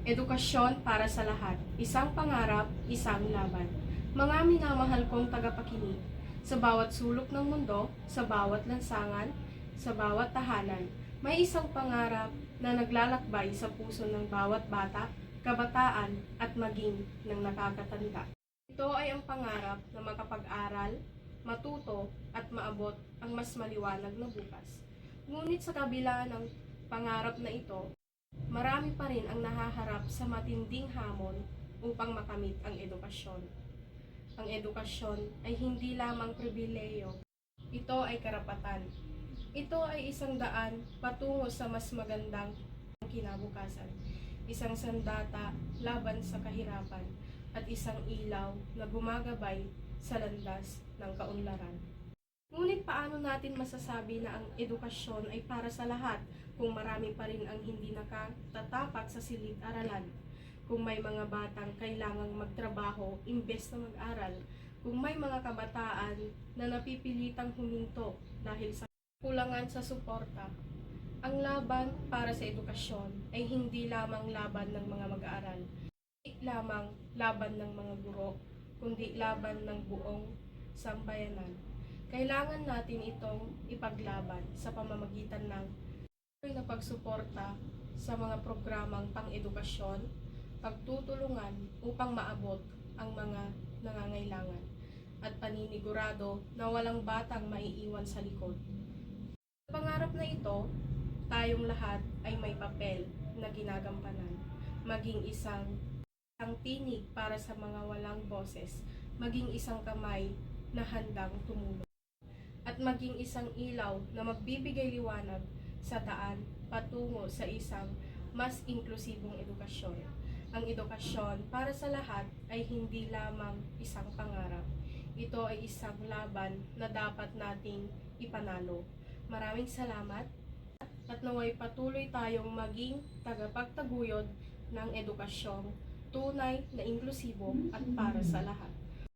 Edukasyon para sa lahat, isang pangarap, isang laban. Mga minamahal kong tagapakinig, sa bawat sulok ng mundo, sa bawat lansangan, sa bawat tahanan, may isang pangarap na naglalakbay sa puso ng bawat bata, kabataan at maging ng nakakatanda. Ito ay ang pangarap na makapag-aral, matuto at maabot ang mas maliwanag na bukas. Ngunit sa kabila ng pangarap na ito, marami pa rin ang nahaharap sa matinding hamon upang makamit ang edukasyon. Ang edukasyon ay hindi lamang pribileyo, ito ay karapatan. Ito ay isang daan patungo sa mas magandang kinabukasan, isang sandata laban sa kahirapan, at isang ilaw na gumagabay sa landas ng kaunlaran. Ngunit paano natin masasabi na ang edukasyon ay para sa lahat kung marami pa rin ang hindi nakatatapak sa silid-aralan? Kung may mga batang kailangang magtrabaho imbes na mag-aral? Kung may mga kabataan na napipilitang huminto dahil sa kulangan sa suporta? Ang laban para sa edukasyon ay hindi lamang laban ng mga mag-aaral, hindi lamang laban ng mga guro, kundi laban ng buong sambayanan. Kailangan natin itong ipaglaban sa pamamagitan ng na pagsuporta sa mga programang pang-edukasyon, pagtutulungan upang maabot ang mga nangangailangan, at paninigurado na walang batang maiiwan sa likod. Sa pangarap na ito, tayong lahat ay may papel na ginagampanan, maging isang tinig para sa mga walang boses, maging isang kamay na handang tumulong, at maging isang ilaw na magbibigay liwanag sa daan patungo sa isang mas inklusibong edukasyon. Ang edukasyon para sa lahat ay hindi lamang isang pangarap. Ito ay isang laban na dapat nating ipanalo. Maraming salamat at naway patuloy tayong maging tagapagtaguyod ng edukasyong tunay na inklusibo at para sa lahat.